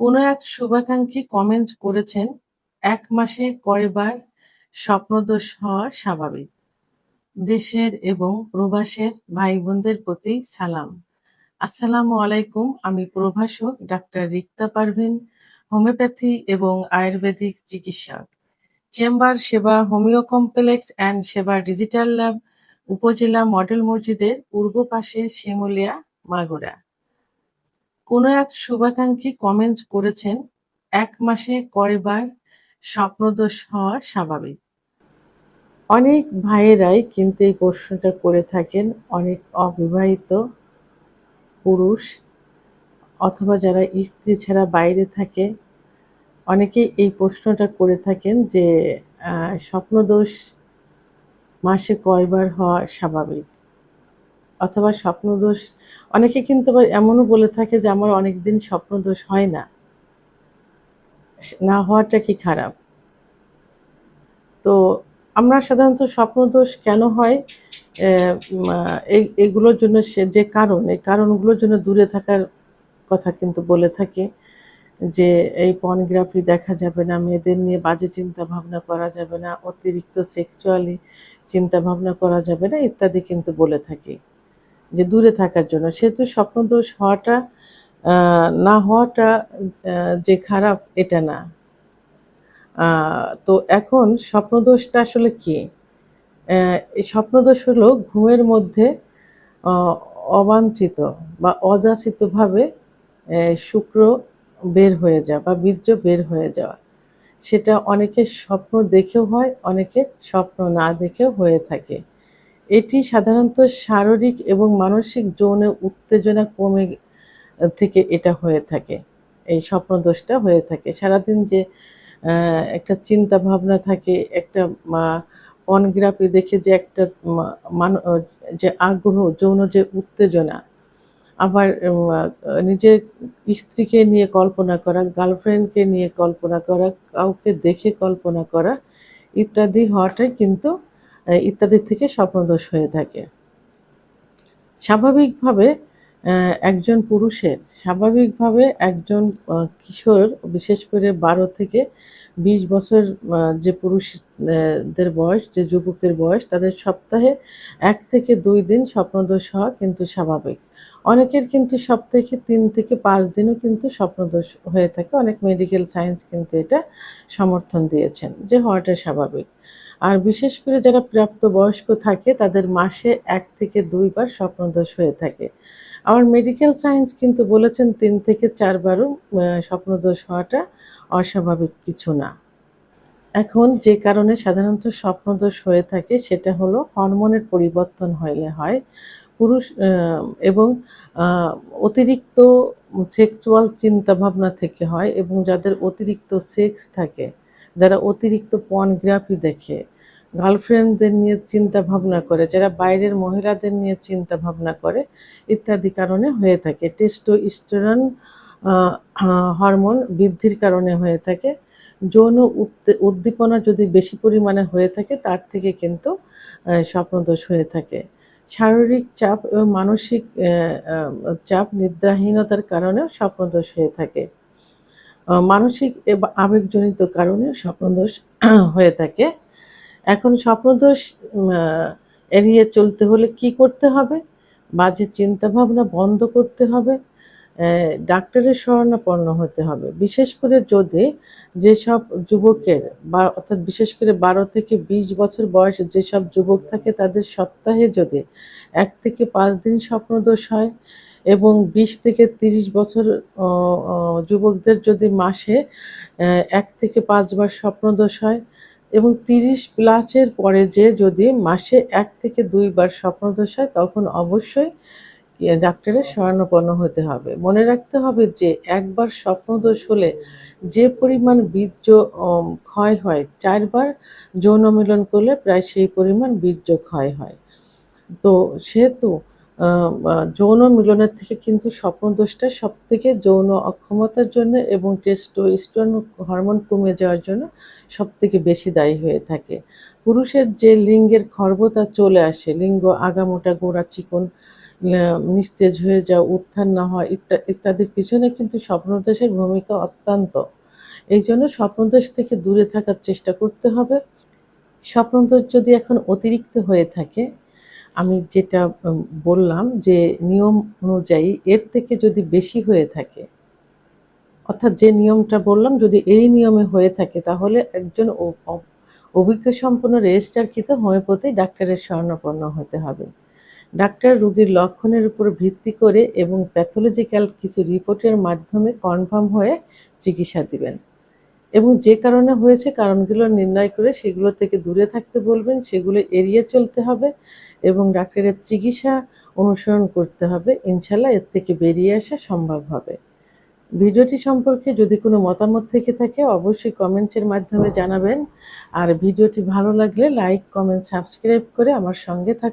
কোনো এক শুভাকাঙ্ক্ষী কমেন্ট করেছেন, "এক মাসে কয়বার স্বপ্নদোষ হওয়া স্বাভাবিক।" দেশের এবং প্রবাসের ভাই-বোনদের প্রতি সালাম। আসসালামু আলাইকুম। আমি প্রভাষক ডাক্তার রিক্তা পারভীন, হোমিওপ্যাথি এবং আয়ুর্বেদিক চিকিৎসক। চেম্বার সেবা হোমিও কমপ্লেক্স অ্যান্ড সেবা ডিজিটাল ল্যাব, উপজেলা মডেল মসজিদের পূর্ব পাশে, শিমুলিয়া, মাগুরা। কোনো এক শুভাকাঙ্ক্ষী কমেন্ট করেছেন, "এক মাসে কয়বার স্বপ্নদোষ হওয়া স্বাভাবিক?" অনেক ভাইয়েরাই কিন্তু এই প্রশ্নটা করে থাকেন। অনেক অবিবাহিত পুরুষ অথবা যারা স্ত্রী ছাড়া বাইরে থাকে, অনেকেই এই প্রশ্নটা করে থাকেন যে স্বপ্নদোষ মাসে কয়বার হওয়া স্বাভাবিক? অথবা স্বপ্নদোষ অনেকে কিন্তু আবার এমনও বলে থাকে যে আমার অনেকদিন স্বপ্নদোষ হয় না। না হওয়াটা কি খারাপ? তো আমরা সাধারণত স্বপ্নদোষ কেন হয়? এগুলোর জন্য যে কারণ, এই কারণগুলোর জন্য দূরে থাকার কথা কিন্তু বলে থাকি। যে এই পর্নোগ্রাফি দেখা যাবে না, মেয়েদের নিয়ে বাজে চিন্তাভাবনা করা যাবে না, অতিরিক্ত সেক্সুয়ালি চিন্তাভাবনা করা যাবে না ইত্যাদি কিন্তু বলে থাকি। যে দূরে থাকার জন্য। সেহেতু স্বপ্নদোষ হওয়াটা না হওয়াটা যে খারাপ এটা না। তো এখন স্বপ্নদোষটা আসলে কি? এই স্বপ্নদোষ হলো ঘুমের মধ্যে অ অবাঞ্ছিত বা অযাচিতভাবে শুক্র বের হয়ে যাওয়া বা বীর্য বের হয়ে যাওয়া। সেটা অনেকের স্বপ্ন দেখেও হয়, অনেকের স্বপ্ন না দেখেও হয়ে থাকে। এটি সাধারণত শারীরিক এবং মানসিক যৌন উত্তেজনা কমে থেকে এটা হয়ে থাকে। এই স্বপ্নদোষটা হয়ে থাকে। সারাদিন যে একটা চিন্তা ভাবনা থাকে, একটা মা পর্নোগ্রাফি দেখে যে একটা মা মান যে আগ্রহ, যৌন যে উত্তেজনা, আবার নিজের স্ত্রীকে নিয়ে কল্পনা করা, গার্লফ্রেন্ডকে নিয়ে কল্পনা করা, কাউকে দেখে কল্পনা করা ইত্যাদি হওয়াটাই কিন্তু ইত্যাদি থেকে স্বপ্নদোষ হয়ে থাকে। স্বাভাবিকভাবে একজন পুরুষের স্বাভাবিকভাবে একজন কিশোর, বিশেষ করে ১২ থেকে ২০ বছর যে পুরুষ দের বয়স, যে যুবকের বয়স, তাদের সপ্তাহে ১ থেকে ২ দিন স্বপ্নদোষ হওয়া কিন্তু স্বাভাবিক। অনেকের কিন্তু সপ্তাহে ৩ থেকে ৫ দিনও কিন্তু স্বপ্নদোষ হয়ে থাকে। অনেক মেডিকেল সায়েন্স কিন্তু এটা সমর্থন দিয়েছেন যে হওয়াটা স্বাভাবিক। আর বিশেষ করে যারা প্রাপ্তবয়স্ক থাকে তাদের মাসে ১ থেকে ২ বার স্বপ্নদোষ হয়ে থাকে। আবার মেডিকেল সায়েন্স কিন্তু বলেছেন ৩ থেকে ৪ বারও স্বপ্নদোষ হওয়াটা অস্বাভাবিক কিছু না। এখন যে কারণে সাধারণত স্বপ্নদোষ হয়ে থাকে সেটা হলো হরমোনের পরিবর্তন হইলে হয়। পুরুষ এবং আ অতিরিক্ত সেক্সুয়াল চিন্তাভাবনা থেকে হয় এবং যাদের অতিরিক্ত সেক্স থাকে, যারা অতিরিক্ত পর্নোগ্রাফি দেখে, গার্লফ্রেন্ডদের নিয়ে চিন্তাভাবনা করে, যারা বাইরের মহিলাদের নিয়ে চিন্তাভাবনা করে ইত্যাদি কারণে হয়ে থাকে। টেস্টোস্টেরন আ হরমোন বৃদ্ধির কারণে হয়ে থাকে। যৌন উদ্দীপনা যদি বেশি পরিমাণে হয়ে থাকে তার থেকে কিন্তু স্বপ্নদোষ হয়ে থাকে। শারীরিক চাপ এবং মানসিক চাপ, নিদ্রাহীনতার কারণেও স্বপ্নদোষ হয়ে থাকে। মানসিক আবেগজনিত কারণে স্বপ্নদোষ হয়ে থাকে। এখন স্বপ্নদোষ আ এড়িয়ে চলতে হলে কি করতে হবে? বাজে চিন্তাভাবনা বন্ধ করতে হবে। ডাক্তারের শরণাপন্ন হতে হবে। বিশেষ করে যদি যেসব যুবকের অর্থাৎ বিশেষ করে ১২ থেকে ২০ বছর বয়সে যেসব যুবক থাকে তাদের সপ্তাহে যদি ১ থেকে ৫ দিন স্বপ্নদোষ হয় এবং ২০ থেকে ৩০ বছর অ অ যুবকদের যদি মাসে ১ থেকে ৫ বার স্বপ্নদোষ হয় এবং ৩০ প্লাসের পরে যদি মাসে ১ থেকে ২ বার স্বপ্নদোষ হয় তখন অবশ্যই ডাক্তারের শরণাপন্ন হতে হবে। মনে রাখতে হবে যে একবার স্বপ্নদোষ হলে যে পরিমাণ বীর্য ক্ষয় হয়, ৪ বার যৌন মিলন করলে প্রায় সেই পরিমাণ বীর্য ক্ষয় হয়। তো সেহেতু আ আ যৌন মিলনের থেকে কিন্তু স্বপ্নদোষটা সবথেকে যৌন অক্ষমতার জন্য এবং টেস্টোস্টেরন হরমোন কমে যাওয়ার জন্য সবথেকে বেশি দায়ী হয়ে থাকে। পুরুষের যে লিঙ্গের খর্বতা চলে আসে, লিঙ্গ আগামোটা, গোড়া চিকন নিস্তেজ হয়ে যাওয়া, উত্থান না হওয়া ইত্যাদির পিছনে কিন্তু স্বপ্নদোষের ভূমিকা অত্যন্ত। এই জন্য স্বপ্নদোষ থেকে দূরে থাকার চেষ্টা করতে হবে। স্বপ্নদোষ যদি এখন অতিরিক্ত হয়ে থাকে, আমি যেটা বললাম যে নিয়ম অনুযায়ী এর থেকে যদি বেশি হয়ে থাকে, অর্থাৎ যে নিয়মটা বললাম যদি এই নিয়মে হয়ে থাকে, তাহলে একজন অভিজ্ঞ সম্পন্ন রেজিস্ট্রারকৃত হোমিওপ্যাথি ডাক্তারের শরণাপন্ন হতে হবে। ডাক্তার রোগীর লক্ষণের উপর ভিত্তি করে এবং প্যাথোলজিক্যাল কিছু রিপোর্টের মাধ্যমে কনফার্ম হয়ে চিকিৎসা দিবেন এবং যে কারণে হয়েছে কারণগুলো নির্ণয় করে সেগুলো থেকে দূরে থাকতে বলবেন, সেগুলো এড়িয়ে চলতে হবে এবং ডাক্তারের চিকিৎসা অনুসরণ করতে হবে। ইনশাল্লাহ এর থেকে বেরিয়ে আসা সম্ভব হবে। ভিডিওটি সম্পর্কে যদি কোনো মতামত থেকে থাকে অবশ্যই কমেন্টের মাধ্যমে জানাবেন। আর ভিডিওটি ভালো লাগলে লাইক, কমেন্ট, সাবস্ক্রাইব করে আমার সঙ্গে থাকুন।